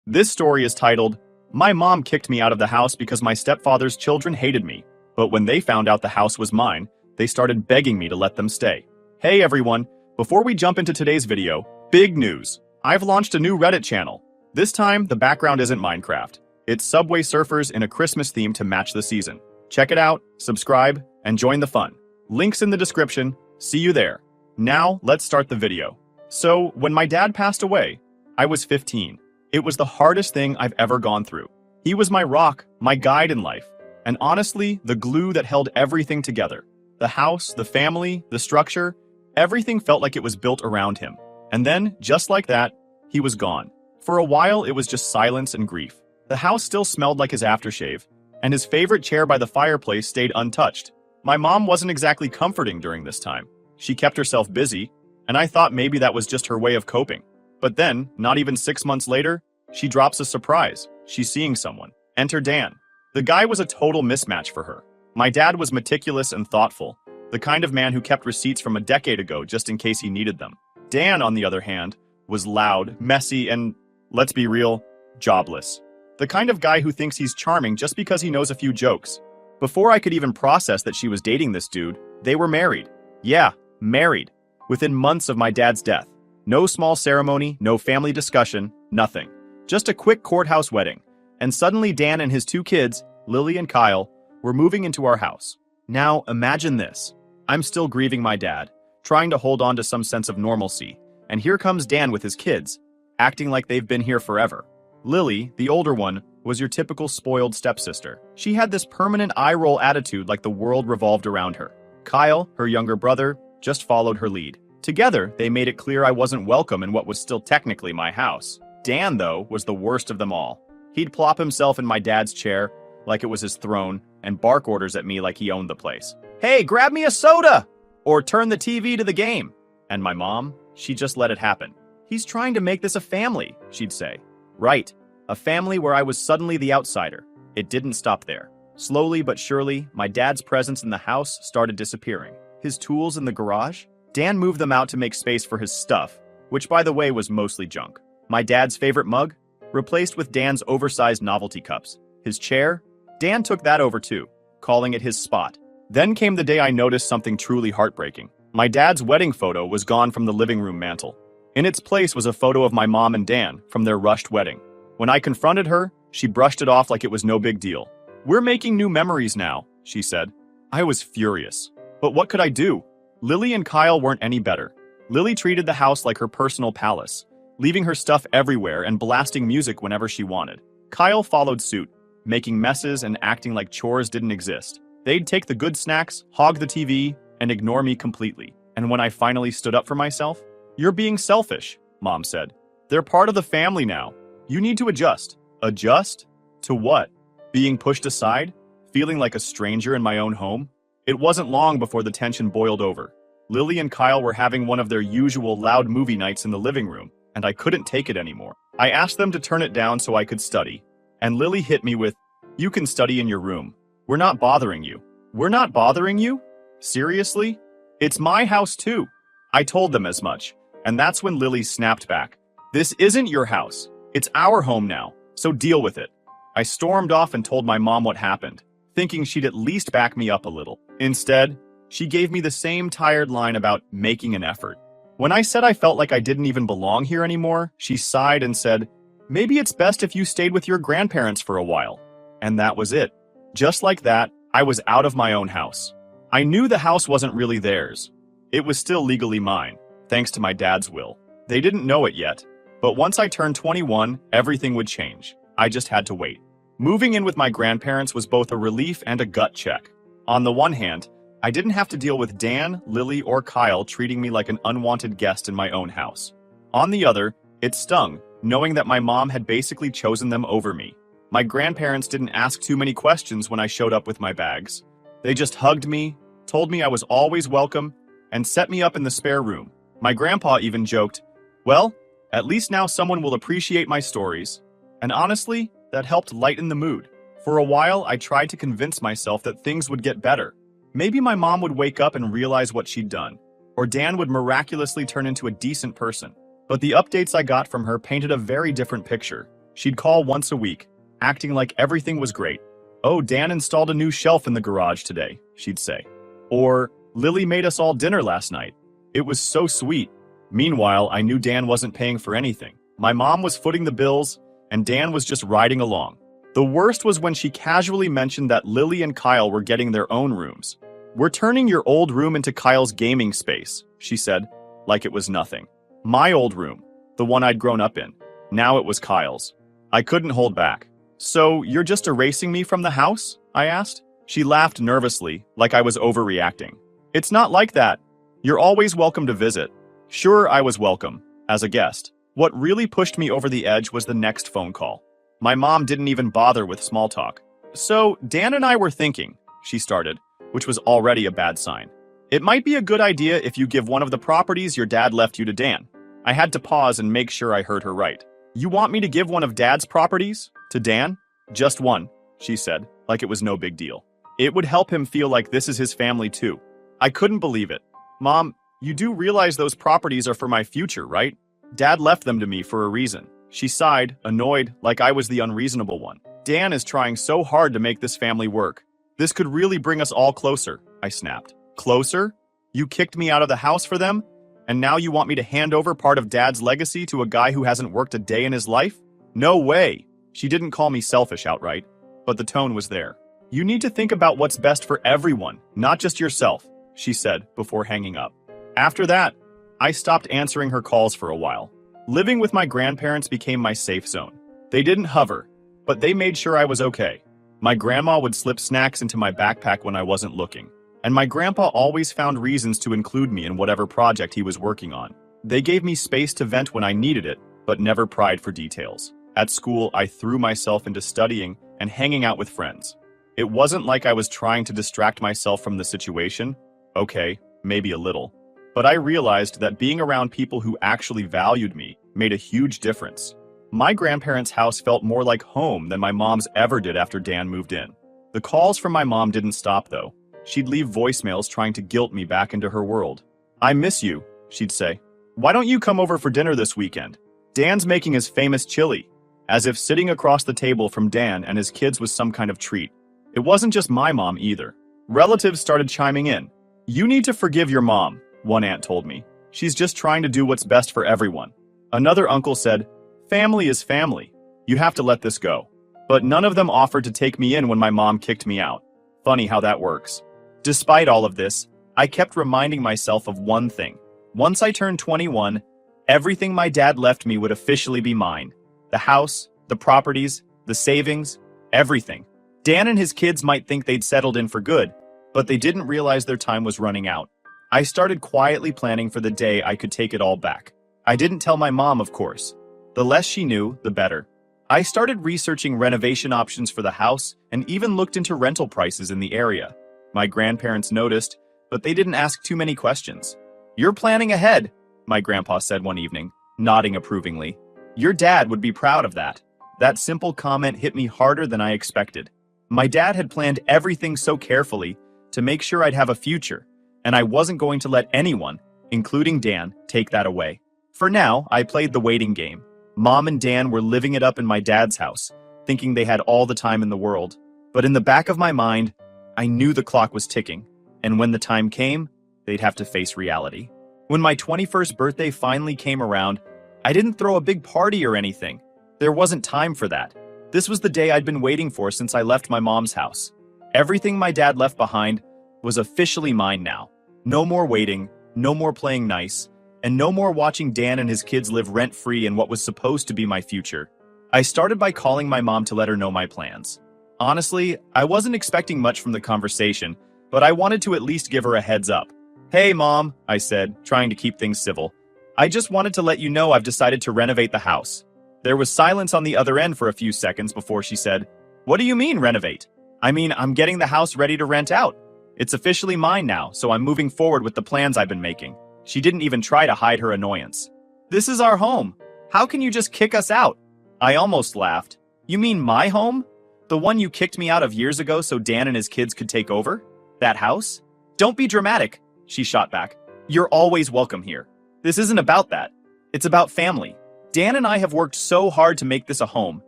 This story is titled, My Mom Kicked Me Out of the House Because My Stepfather's Children Hated Me, but when they found out the house was mine, they started begging me to let them stay. Hey everyone, before we jump into today's video, big news. I've launched a new Reddit channel. This time, the background isn't Minecraft. It's Subway Surfers in a Christmas theme to match the season. Check it out, subscribe, and join the fun. Links in the description. See you there. Now, let's start the video. So, when my dad passed away, I was 15. It was the hardest thing I've ever gone through. He was my rock, my guide in life, and honestly, the glue that held everything together. The house, the family, the structure, everything felt like it was built around him. And then, just like that, he was gone. For a while, it was just silence and grief. The house still smelled like his aftershave, and his favorite chair by the fireplace stayed untouched. My mom wasn't exactly comforting during this time. She kept herself busy, and I thought maybe that was just her way of coping. But then, not even 6 months later, she drops a surprise. She's seeing someone. Enter Dan. The guy was a total mismatch for her. My dad was meticulous and thoughtful, the kind of man who kept receipts from a decade ago just in case he needed them. Dan, on the other hand, was loud, messy, and, let's be real, jobless. The kind of guy who thinks he's charming just because he knows a few jokes. Before I could even process that she was dating this dude, they were married. Yeah, married. Within months of my dad's death. No small ceremony, no family discussion, nothing. Just a quick courthouse wedding. And suddenly Dan and his 2 kids, Lily and Kyle, were moving into our house. Now, imagine this. I'm still grieving my dad, trying to hold on to some sense of normalcy. And here comes Dan with his kids, acting like they've been here forever. Lily, the older one, was your typical spoiled stepsister. She had this permanent eye-roll attitude like the world revolved around her. Kyle, her younger brother, just followed her lead. Together, they made it clear I wasn't welcome in what was still technically my house. Dan, though, was the worst of them all. He'd plop himself in my dad's chair, like it was his throne, and bark orders at me like he owned the place. Hey, grab me a soda! Or turn the TV to the game. And my mom, she just let it happen. He's trying to make this a family, she'd say. Right, a family where I was suddenly the outsider. It didn't stop there. Slowly but surely, my dad's presence in the house started disappearing. His tools in the garage? Dan moved them out to make space for his stuff, which by the way was mostly junk. My dad's favorite mug? Replaced with Dan's oversized novelty cups. His chair? Dan took that over too, calling it his spot. Then came the day I noticed something truly heartbreaking. My dad's wedding photo was gone from the living room mantle. In its place was a photo of my mom and Dan from their rushed wedding. When I confronted her, she brushed it off like it was no big deal. We're making new memories now, she said. I was furious. But what could I do? Lily and Kyle weren't any better. Lily treated the house like her personal palace, leaving her stuff everywhere and blasting music whenever she wanted. Kyle followed suit, making messes and acting like chores didn't exist. They'd take the good snacks, hog the TV, and ignore me completely. And when I finally stood up for myself, "You're being selfish," Mom said. "They're part of the family now. You need to adjust." Adjust? To what? Being pushed aside? Feeling like a stranger in my own home? It wasn't long before the tension boiled over. Lily and Kyle were having one of their usual loud movie nights in the living room, and I couldn't take it anymore. I asked them to turn it down so I could study, and Lily hit me with, "You can study in your room. We're not bothering you." We're not bothering you? Seriously? It's my house too. I told them as much, and that's when Lily snapped back. "This isn't your house. It's our home now, so deal with it." I stormed off and told my mom what happened, thinking she'd at least back me up a little. Instead, she gave me the same tired line about making an effort. When I said I felt like I didn't even belong here anymore, she sighed and said, "Maybe it's best if you stayed with your grandparents for a while." And that was it. Just like that, I was out of my own house. I knew the house wasn't really theirs. It was still legally mine, thanks to my dad's will. They didn't know it yet, but once I turned 21, everything would change. I just had to wait. Moving in with my grandparents was both a relief and a gut check. On the one hand, I didn't have to deal with Dan, Lily, or Kyle treating me like an unwanted guest in my own house. On the other, it stung, knowing that my mom had basically chosen them over me. My grandparents didn't ask too many questions when I showed up with my bags. They just hugged me, told me I was always welcome, and set me up in the spare room. My grandpa even joked, "Well, at least now someone will appreciate my stories." And honestly, that helped lighten the mood. For a while, I tried to convince myself that things would get better. Maybe my mom would wake up and realize what she'd done, or Dan would miraculously turn into a decent person. But the updates I got from her painted a very different picture. She'd call once a week, acting like everything was great. "Oh, Dan installed a new shelf in the garage today," she'd say. Or, "Lily made us all dinner last night. It was so sweet." Meanwhile, I knew Dan wasn't paying for anything. My mom was footing the bills, and Dan was just riding along. The worst was when she casually mentioned that Lily and Kyle were getting their own rooms. "We're turning your old room into Kyle's gaming space," she said, like it was nothing. My old room, the one I'd grown up in. Now it was Kyle's. I couldn't hold back. "So, you're just erasing me from the house?" I asked. She laughed nervously, like I was overreacting. "It's not like that. You're always welcome to visit." Sure, I was welcome, as a guest. What really pushed me over the edge was the next phone call. My mom didn't even bother with small talk. "So, Dan and I were thinking," she started, which was already a bad sign. "It might be a good idea if you give one of the properties your dad left you to Dan." I had to pause and make sure I heard her right. "You want me to give one of Dad's properties to Dan?" "Just one," she said, like it was no big deal. "It would help him feel like this is his family too." I couldn't believe it. "Mom, you do realize those properties are for my future, right? Dad left them to me for a reason." She sighed, annoyed, like I was the unreasonable one. "Dan is trying so hard to make this family work. This could really bring us all closer," I snapped. "Closer? You kicked me out of the house for them? And now you want me to hand over part of Dad's legacy to a guy who hasn't worked a day in his life? No way." She didn't call me selfish outright, but the tone was there. "You need to think about what's best for everyone, not just yourself," she said before hanging up. After that, I stopped answering her calls for a while. Living with my grandparents became my safe zone. They didn't hover, but they made sure I was okay. My grandma would slip snacks into my backpack when I wasn't looking, and my grandpa always found reasons to include me in whatever project he was working on. They gave me space to vent when I needed it, but never pried for details. At school, I threw myself into studying and hanging out with friends. It wasn't like I was trying to distract myself from the situation. Okay, maybe a little. But I realized that being around people who actually valued me made a huge difference. My grandparents' house felt more like home than my mom's ever did after Dan moved in. The calls from my mom didn't stop, though. She'd leave voicemails trying to guilt me back into her world. "I miss you," she'd say. "Why don't you come over for dinner this weekend? Dan's making his famous chili." As if sitting across the table from Dan and his kids was some kind of treat. It wasn't just my mom either. Relatives started chiming in. "You need to forgive your mom," one aunt told me. "She's just trying to do what's best for everyone." Another uncle said, "Family is family. You have to let this go." But none of them offered to take me in when my mom kicked me out. Funny how that works. Despite all of this, I kept reminding myself of one thing. Once I turned 21, everything my dad left me would officially be mine. The house, the properties, the savings, everything. Dan and his kids might think they'd settled in for good, but they didn't realize their time was running out. I started quietly planning for the day I could take it all back. I didn't tell my mom, of course. The less she knew, the better. I started researching renovation options for the house and even looked into rental prices in the area. My grandparents noticed, but they didn't ask too many questions. "You're planning ahead," my grandpa said one evening, nodding approvingly. "Your dad would be proud of that." That simple comment hit me harder than I expected. My dad had planned everything so carefully to make sure I'd have a future, and I wasn't going to let anyone, including Dan, take that away. For now, I played the waiting game. Mom and Dan were living it up in my dad's house, thinking they had all the time in the world. But in the back of my mind, I knew the clock was ticking, and when the time came, they'd have to face reality. When my 21st birthday finally came around, I didn't throw a big party or anything. There wasn't time for that. This was the day I'd been waiting for since I left my mom's house. Everything my dad left behind was officially mine now. No more waiting, no more playing nice, and no more watching Dan and his kids live rent-free in what was supposed to be my future. I started by calling my mom to let her know my plans. Honestly, I wasn't expecting much from the conversation, but I wanted to at least give her a heads up. "Hey, Mom," I said, trying to keep things civil. "I just wanted to let you know I've decided to renovate the house." There was silence on the other end for a few seconds before she said, "What do you mean, renovate?" "I mean, I'm getting the house ready to rent out. It's officially mine now, so I'm moving forward with the plans I've been making." She didn't even try to hide her annoyance. "This is our home. How can you just kick us out?" I almost laughed. "You mean my home? The one you kicked me out of years ago so Dan and his kids could take over? That house? Don't be dramatic," she shot back. "You're always welcome here. This isn't about that. It's about family. Dan and I have worked so hard to make this a home,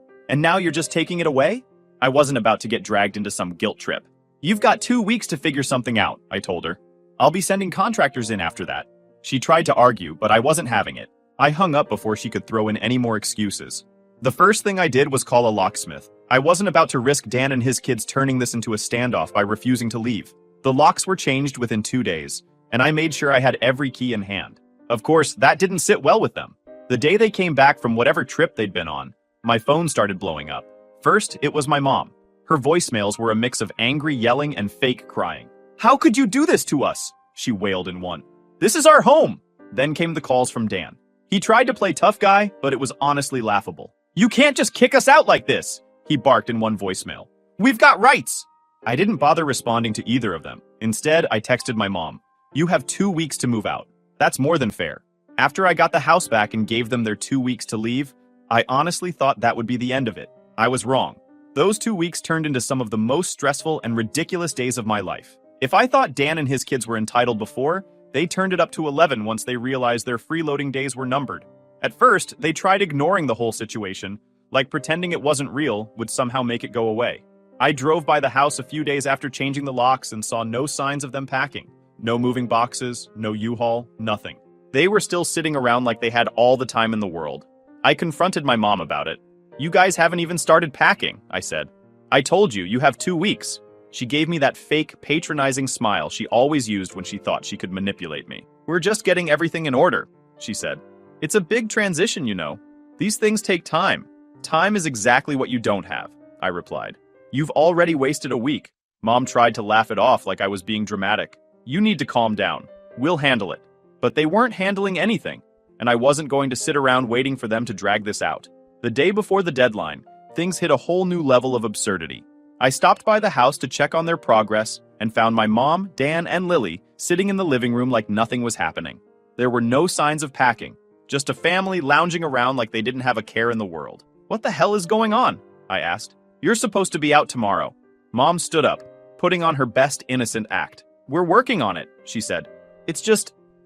And now you're just taking it away? I wasn't about to get dragged into some guilt trip. You've got 2 weeks to figure something out, I told her. I'll be sending contractors in after that. She tried to argue, but I wasn't having it. I hung up before she could throw in any more excuses. The first thing I did was call a locksmith. I wasn't about to risk Dan and his kids turning this into a standoff by refusing to leave. The locks were changed within 2 days, and I made sure I had every key in hand. Of course, that didn't sit well with them. The day they came back from whatever trip they'd been on, my phone started blowing up. First, it was my mom. Her voicemails were a mix of angry yelling and fake crying. "How could you do this to us?" she wailed in one. "This is our home." Then came the calls from Dan. He tried to play tough guy, but it was honestly laughable. "You can't just kick us out like this," he barked in one voicemail. "We've got rights." I didn't bother responding to either of them. Instead, I texted my mom. "You have 2 weeks to move out. That's more than fair." After I got the house back and gave them their 2 weeks to leave, I honestly thought that would be the end of it. I was wrong. Those 2 weeks turned into some of the most stressful and ridiculous days of my life. If I thought Dan and his kids were entitled before, they turned it up to 11 once they realized their freeloading days were numbered. At first, they tried ignoring the whole situation, like pretending it wasn't real would somehow make it go away. I drove by the house a few days after changing the locks and saw no signs of them packing. No moving boxes, no U-Haul, nothing. They were still sitting around like they had all the time in the world. I confronted my mom about it. "You guys haven't even started packing," I said. "I told you, you have 2 weeks." She gave me that fake, patronizing smile she always used when she thought she could manipulate me. "We're just getting everything in order," she said. "It's a big transition, you know. These things take time." "Time is exactly what you don't have," I replied. "You've already wasted a week." Mom tried to laugh it off like I was being dramatic. "You need to calm down. We'll handle it." But they weren't handling anything, and I wasn't going to sit around waiting for them to drag this out. The day before the deadline, things hit a whole new level of absurdity. I stopped by the house to check on their progress and found my mom, Dan, and Lily sitting in the living room like nothing was happening. There were no signs of packing, just a family lounging around like they didn't have a care in the world. "What the hell is going on?" I asked. "You're supposed to be out tomorrow." Mom stood up, putting on her best innocent act. "We're working on it," she said.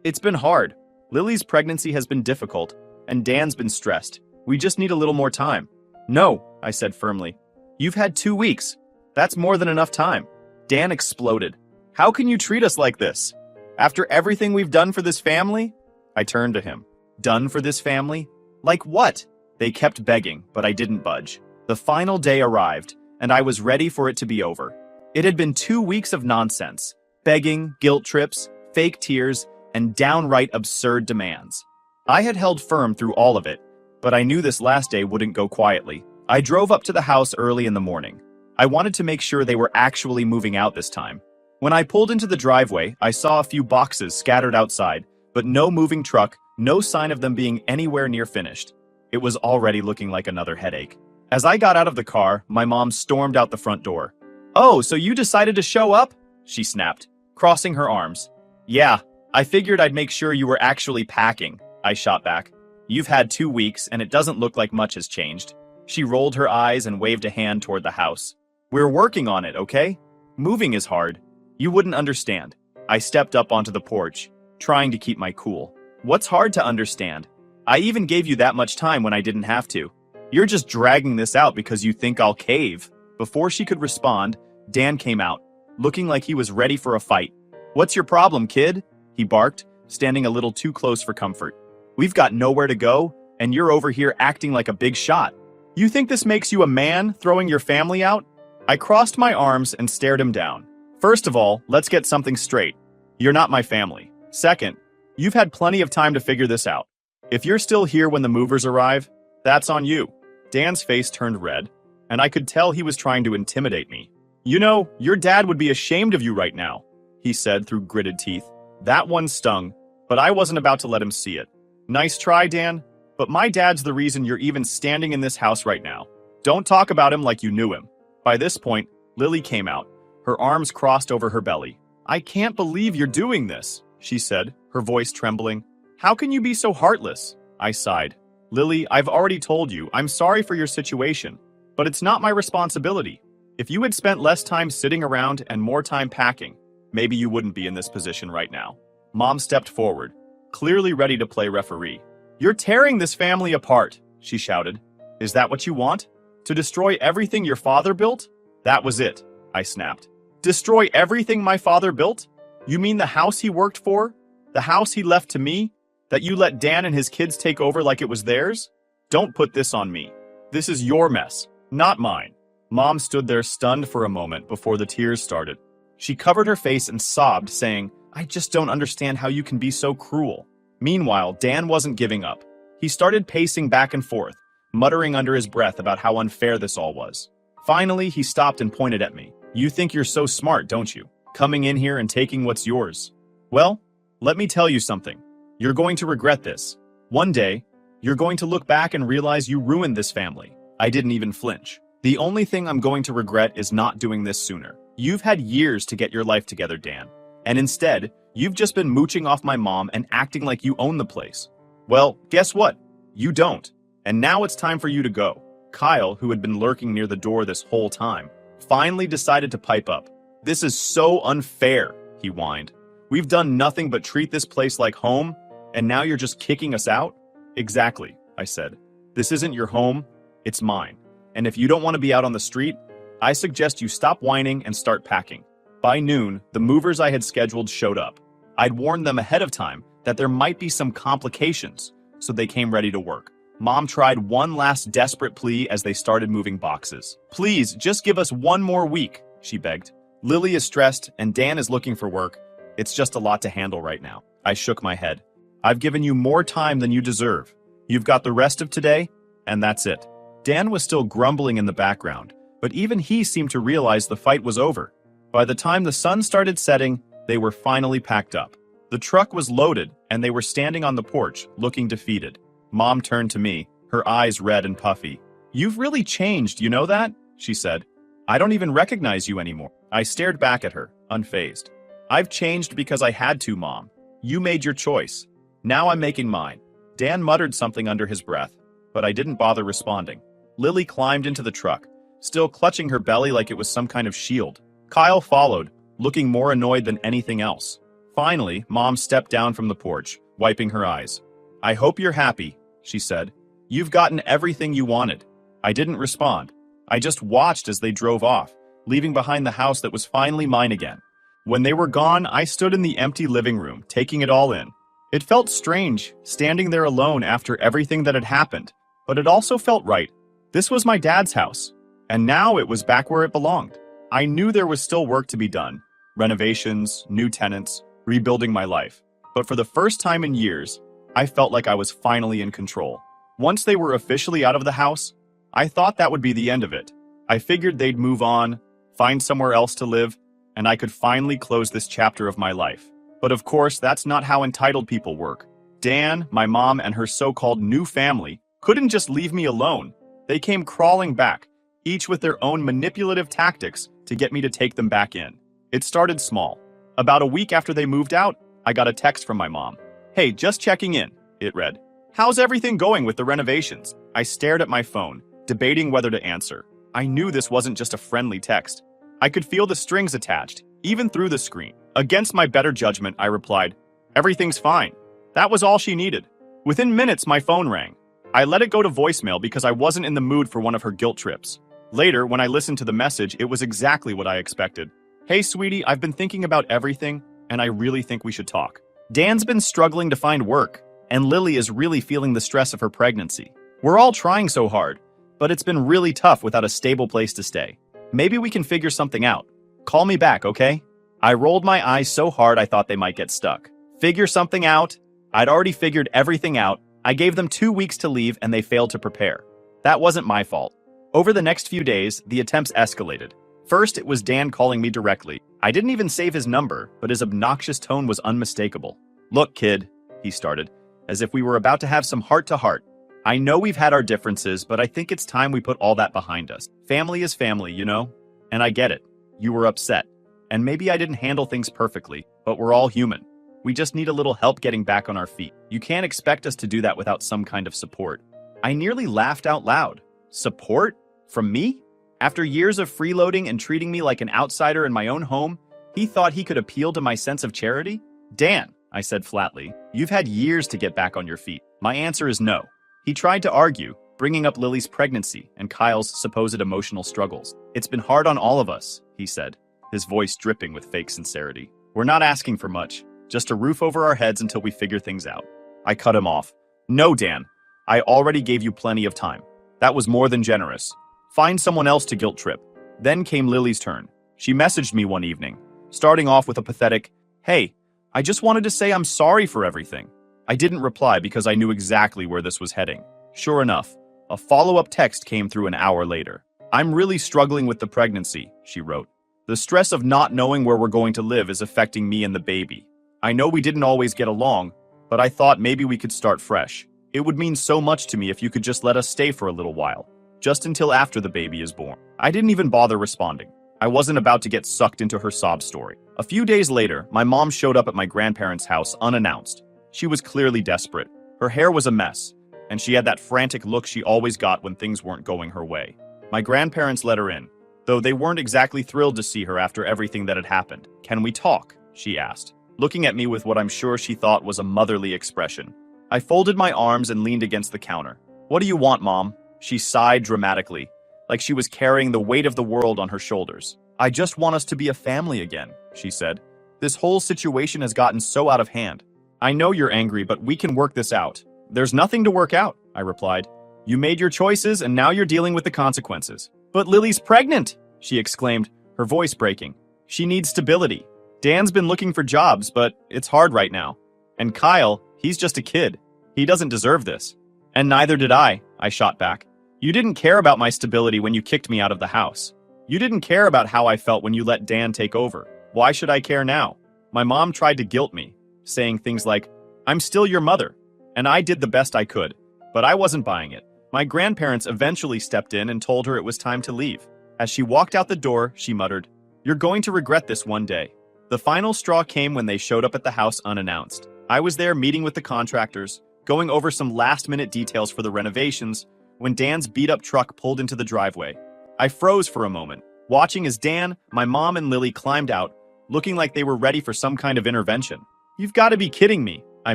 It's been hard. Lily's pregnancy has been difficult, and Dan's been stressed. We just need a little more time." "No," I said firmly. "You've had 2 weeks. That's more than enough time." Dan exploded. "How can you treat us like this? After everything we've done for this family?" I turned to him. "Done for this family? Like what?" They kept begging, but I didn't budge. The final day arrived, and I was ready for it to be over. It had been 2 weeks of nonsense. Begging, guilt trips, fake tears, and downright absurd demands. I had held firm through all of it, but I knew this last day wouldn't go quietly. I drove up to the house early in the morning. I wanted to make sure they were actually moving out this time. When I pulled into the driveway, I saw a few boxes scattered outside, but no moving truck, no sign of them being anywhere near finished. It was already looking like another headache. As I got out of the car, my mom stormed out the front door. "Oh, so you decided to show up?" she snapped, crossing her arms. "Yeah, I figured I'd make sure you were actually packing," I shot back. "You've had 2 weeks, and it doesn't look like much has changed." She rolled her eyes and waved a hand toward the house. "We're working on it, okay? Moving is hard. You wouldn't understand." I stepped up onto the porch, trying to keep my cool. "What's hard to understand? I even gave you that much time when I didn't have to. You're just dragging this out because you think I'll cave." Before she could respond, Dan came out, looking like he was ready for a fight. "What's your problem, kid?" he barked, standing a little too close for comfort. "We've got nowhere to go, and you're over here acting like a big shot. You think this makes you a man, throwing your family out?" I crossed my arms and stared him down. "First of all, let's get something straight. You're not my family. Second, you've had plenty of time to figure this out. If you're still here when the movers arrive, that's on you." Dan's face turned red, and I could tell he was trying to intimidate me. "You know, your dad would be ashamed of you right now," he said through gritted teeth. That one stung, but I wasn't about to let him see it. "Nice try, Dan, but my dad's the reason you're even standing in this house right now. Don't talk about him like you knew him." By this point, Lily came out, her arms crossed over her belly. "I can't believe you're doing this," she said, her voice trembling. "How can you be so heartless?" I sighed. "Lily, I've already told you, I'm sorry for your situation, but it's not my responsibility. If you had spent less time sitting around and more time packing, maybe you wouldn't be in this position right now." Mom stepped forward, clearly ready to play referee. "You're tearing this family apart," she shouted. "Is that what you want? To destroy everything your father built? That was it, I snapped. Destroy everything my father built? You mean the house he worked for? The house he left to me? That you let Dan and his kids take over like it was theirs? Don't put this on me. This is your mess, not mine. Mom stood there stunned for a moment before the tears started. She covered her face and sobbed, saying, I just don't understand how you can be so cruel. Meanwhile, Dan wasn't giving up. He started pacing back and forth, muttering under his breath about how unfair this all was. Finally, he stopped and pointed at me. You think you're so smart, don't you? Coming in here and taking what's yours. Well, let me tell you something. You're going to regret this. One day, you're going to look back and realize you ruined this family. I didn't even flinch. The only thing I'm going to regret is not doing this sooner. You've had years to get your life together, Dan. And instead, you've just been mooching off my mom and acting like you own the place. Well, guess what? You don't. And now it's time for you to go. Kyle, who had been lurking near the door this whole time, finally decided to pipe up. This is so unfair, he whined. We've done nothing but treat this place like home, and now you're just kicking us out? Exactly, I said. This isn't your home, it's mine. And if you don't want to be out on the street, I suggest you stop whining and start packing. By noon, the movers I had scheduled showed up. I'd warned them ahead of time that there might be some complications, so they came ready to work. Mom tried one last desperate plea as they started moving boxes. Please, just give us one more week, she begged. Lily is stressed and Dan is looking for work. It's just a lot to handle right now. I shook my head. I've given you more time than you deserve. You've got the rest of today, and that's it. Dan was still grumbling in the background, but even he seemed to realize the fight was over. By the time the sun started setting, they were finally packed up. The truck was loaded, and they were standing on the porch, looking defeated. Mom turned to me, her eyes red and puffy. You've really changed, you know that? She said. I don't even recognize you anymore. I stared back at her, unfazed. I've changed because I had to, Mom. You made your choice. Now I'm making mine. Dan muttered something under his breath, but I didn't bother responding. Lily climbed into the truck, still clutching her belly like it was some kind of shield. Kyle followed, looking more annoyed than anything else. Finally, Mom stepped down from the porch, wiping her eyes. I hope you're happy, she said. You've gotten everything you wanted. I didn't respond. I just watched as they drove off, leaving behind the house that was finally mine again. When they were gone, I stood in the empty living room, taking it all in. It felt strange, standing there alone after everything that had happened, but it also felt right. This was my dad's house, and now it was back where it belonged. I knew there was still work to be done. Renovations, new tenants, rebuilding my life. But for the first time in years, I felt like I was finally in control. Once they were officially out of the house, I thought that would be the end of it. I figured they'd move on, find somewhere else to live, and I could finally close this chapter of my life. But of course, that's not how entitled people work. Dan, my mom, and her so-called new family couldn't just leave me alone. They came crawling back, each with their own manipulative tactics to get me to take them back in. It started small. About a week after they moved out, I got a text from my mom. Hey, just checking in, it read. How's everything going with the renovations? I stared at my phone, debating whether to answer. I knew this wasn't just a friendly text. I could feel the strings attached, even through the screen. Against my better judgment, I replied, everything's fine. That was all she needed. Within minutes, my phone rang. I let it go to voicemail because I wasn't in the mood for one of her guilt trips. Later, when I listened to the message, it was exactly what I expected. Hey, sweetie, I've been thinking about everything, and I really think we should talk. Dan's been struggling to find work, and Lily is really feeling the stress of her pregnancy. We're all trying so hard, but it's been really tough without a stable place to stay. Maybe we can figure something out. Call me back, okay? I rolled my eyes so hard I thought they might get stuck. Figure something out? I'd already figured everything out. I gave them 2 weeks to leave and they failed to prepare. That wasn't my fault. Over the next few days, the attempts escalated. First, it was Dan calling me directly. I didn't even save his number, but his obnoxious tone was unmistakable. Look, kid, he started, as if we were about to have some heart-to-heart. I know we've had our differences, but I think it's time we put all that behind us. Family is family, you know? And I get it. You were upset. And maybe I didn't handle things perfectly, but we're all human. We just need a little help getting back on our feet. You can't expect us to do that without some kind of support. I nearly laughed out loud. Support? From me? After years of freeloading and treating me like an outsider in my own home, he thought he could appeal to my sense of charity? Dan, I said flatly, you've had years to get back on your feet. My answer is no. He tried to argue, bringing up Lily's pregnancy and Kyle's supposed emotional struggles. It's been hard on all of us, he said, his voice dripping with fake sincerity. We're not asking for much, just a roof over our heads until we figure things out. I cut him off. No, Dan. I already gave you plenty of time. That was more than generous. Find someone else to guilt trip. Then came Lily's turn. She messaged me one evening, starting off with a pathetic, "Hey, I just wanted to say I'm sorry for everything." I didn't reply because I knew exactly where this was heading. Sure enough, a follow-up text came through an hour later. "I'm really struggling with the pregnancy," she wrote. "The stress of not knowing where we're going to live is affecting me and the baby. I know we didn't always get along, but I thought maybe we could start fresh. It would mean so much to me if you could just let us stay for a little while, just until after the baby is born." I didn't even bother responding. I wasn't about to get sucked into her sob story. A few days later, my mom showed up at my grandparents' house unannounced. She was clearly desperate. Her hair was a mess, and she had that frantic look she always got when things weren't going her way. My grandparents let her in, though they weren't exactly thrilled to see her after everything that had happened. "Can we talk?" she asked, looking at me with what I'm sure she thought was a motherly expression. I folded my arms and leaned against the counter. "What do you want, Mom?" She sighed dramatically, like she was carrying the weight of the world on her shoulders. "I just want us to be a family again," she said. "This whole situation has gotten so out of hand. I know you're angry, but we can work this out." "There's nothing to work out," I replied. "You made your choices, and now you're dealing with the consequences." "But Lily's pregnant!" she exclaimed, her voice breaking. "She needs stability. Dan's been looking for jobs, but it's hard right now. And Kyle, he's just a kid. He doesn't deserve this." "And neither did I shot back. "You didn't care about my stability when you kicked me out of the house. You didn't care about how I felt when you let Dan take over. Why should I care now?" My mom tried to guilt me, saying things like, "I'm still your mother." And I did the best I could, but I wasn't buying it. My grandparents eventually stepped in and told her it was time to leave. As she walked out the door, she muttered, "You're going to regret this one day." The final straw came when they showed up at the house unannounced. I was there meeting with the contractors, going over some last-minute details for the renovations, when Dan's beat-up truck pulled into the driveway. I froze for a moment, watching as Dan, my mom, and Lily climbed out, looking like they were ready for some kind of intervention. "You've got to be kidding me," I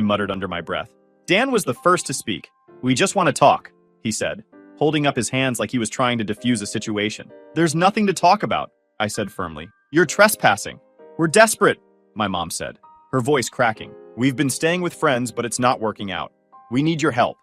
muttered under my breath. Dan was the first to speak. "We just want to talk," he said, holding up his hands like he was trying to defuse a situation. "There's nothing to talk about," I said firmly. "You're trespassing." "We're desperate," my mom said, her voice cracking. "We've been staying with friends, but it's not working out. We need your help."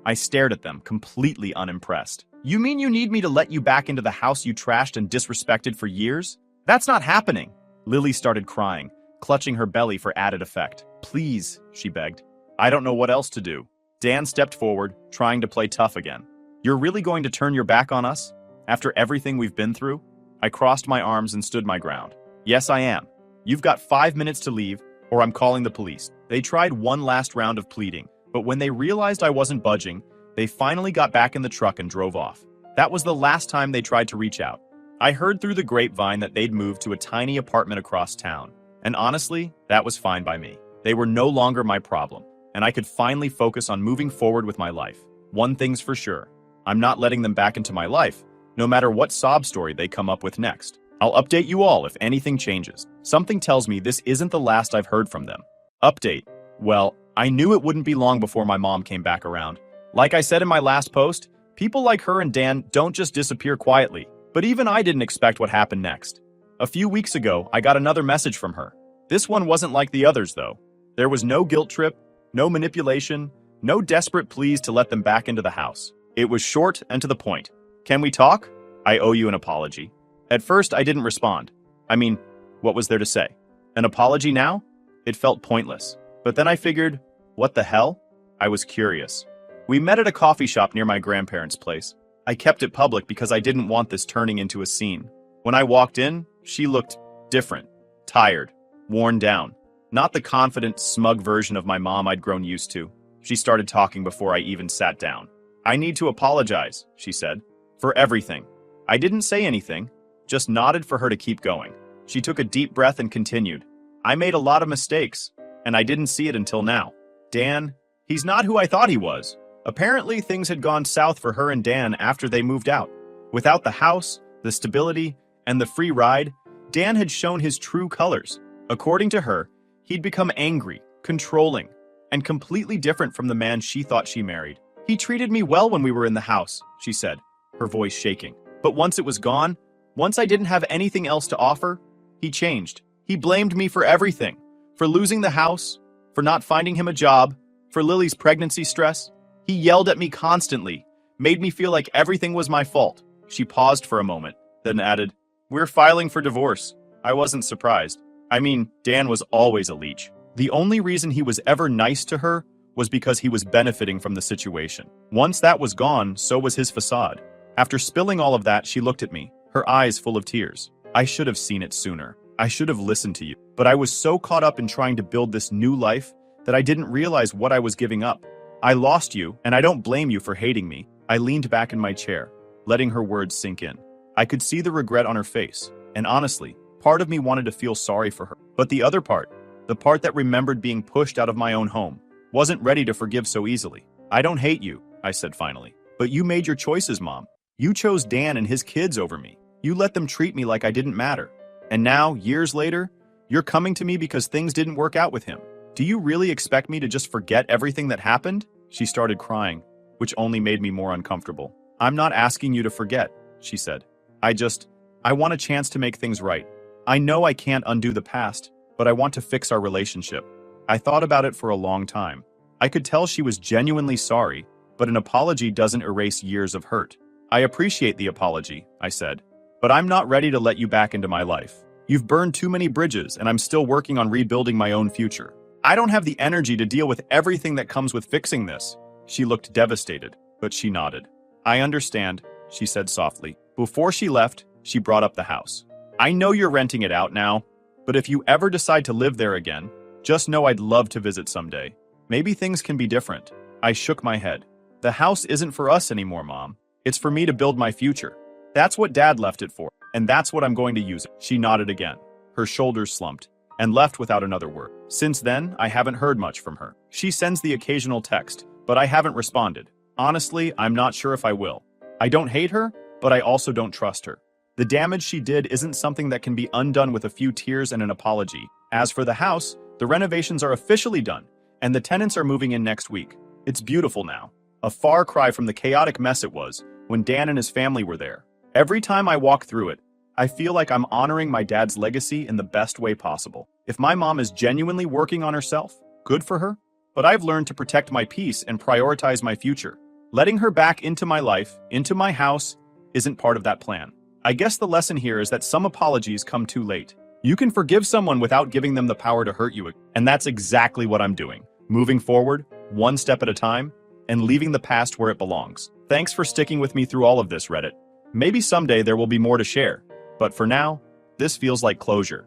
I stared at them, completely unimpressed. "You mean you need me to let you back into the house you trashed and disrespected for years? That's not happening." Lily started crying, clutching her belly for added effect. "Please," she begged. "I don't know what else to do." Dan stepped forward, trying to play tough again. "You're really going to turn your back on us? After everything we've been through?" I crossed my arms and stood my ground. "Yes, I am. You've got 5 minutes to leave, or I'm calling the police." They tried one last round of pleading, but when they realized I wasn't budging, they finally got back in the truck and drove off. That was the last time they tried to reach out. I heard through the grapevine that they'd moved to a tiny apartment across town, and honestly, that was fine by me. They were no longer my problem, and I could finally focus on moving forward with my life. One thing's for sure, I'm not letting them back into my life, no matter what sob story they come up with next. I'll update you all if anything changes. Something tells me this isn't the last I've heard from them. Update. Well, I knew it wouldn't be long before my mom came back around. Like I said in my last post, people like her and Dan don't just disappear quietly. But even I didn't expect what happened next. A few weeks ago, I got another message from her. This one wasn't like the others, though. There was no guilt trip, no manipulation, no desperate pleas to let them back into the house. It was short and to the point. "Can we talk? I owe you an apology." At first, I didn't respond. I mean, what was there to say? An apology now? It felt pointless. But then I figured, what the hell? I was curious. We met at a coffee shop near my grandparents' place. I kept it public because I didn't want this turning into a scene. When I walked in, she looked different, tired, worn down. Not the confident, smug version of my mom I'd grown used to. She started talking before I even sat down. "I need to apologize," she said, "for everything." I didn't say anything, just nodded for her to keep going. She took a deep breath and continued. "I made a lot of mistakes, and I didn't see it until now. Dan, he's not who I thought he was." Apparently, things had gone south for her and Dan after they moved out. Without the house, the stability, and the free ride, Dan had shown his true colors. According to her, he'd become angry, controlling, and completely different from the man she thought she married. He treated me well when we were in the house, she said, her voice shaking. But once it was gone, once I didn't have anything else to offer, he changed. He blamed me for everything. For losing the house, for not finding him a job, for Lily's pregnancy stress. He yelled at me constantly, made me feel like everything was my fault. She paused for a moment, then added, "We're filing for divorce." I wasn't surprised. I mean, Dan was always a leech. The only reason he was ever nice to her was because he was benefiting from the situation. Once that was gone, so was his facade. After spilling all of that, she looked at me, her eyes full of tears. I should have seen it sooner. I should have listened to you. But I was so caught up in trying to build this new life that I didn't realize what I was giving up. I lost you, and I don't blame you for hating me. I leaned back in my chair, letting her words sink in. I could see the regret on her face, and honestly, part of me wanted to feel sorry for her. But the other part, the part that remembered being pushed out of my own home, wasn't ready to forgive so easily. "I don't hate you," I said finally. "But you made your choices, Mom. You chose Dan and his kids over me. You let them treat me like I didn't matter. And now, years later, you're coming to me because things didn't work out with him. Do you really expect me to just forget everything that happened?" She started crying, which only made me more uncomfortable. "I'm not asking you to forget," she said. I want a chance to make things right. I know I can't undo the past, but I want to fix our relationship." I thought about it for a long time. I could tell she was genuinely sorry, but an apology doesn't erase years of hurt. "I appreciate the apology," I said, "but I'm not ready to let you back into my life. You've burned too many bridges, and I'm still working on rebuilding my own future. I don't have the energy to deal with everything that comes with fixing this." She looked devastated, but she nodded. "I understand," she said softly. Before she left, she brought up the house. "I know you're renting it out now, but if you ever decide to live there again, just know I'd love to visit someday. Maybe things can be different." I shook my head. "The house isn't for us anymore, Mom. It's for me to build my future. That's what Dad left it for, and that's what I'm going to use it." She nodded again. Her shoulders slumped, and left without another word. Since then, I haven't heard much from her. She sends the occasional text, but I haven't responded. Honestly, I'm not sure if I will. I don't hate her, but I also don't trust her. The damage she did isn't something that can be undone with a few tears and an apology. As for the house, the renovations are officially done, and the tenants are moving in next week. It's beautiful now. A far cry from the chaotic mess it was when Dan and his family were there. Every time I walk through it, I feel like I'm honoring my dad's legacy in the best way possible. If my mom is genuinely working on herself, good for her. But I've learned to protect my peace and prioritize my future. Letting her back into my life, into my house, isn't part of that plan. I guess the lesson here is that some apologies come too late. You can forgive someone without giving them the power to hurt you, and that's exactly what I'm doing. Moving forward, one step at a time, and leaving the past where it belongs. Thanks for sticking with me through all of this, Reddit. Maybe someday there will be more to share, but for now, this feels like closure.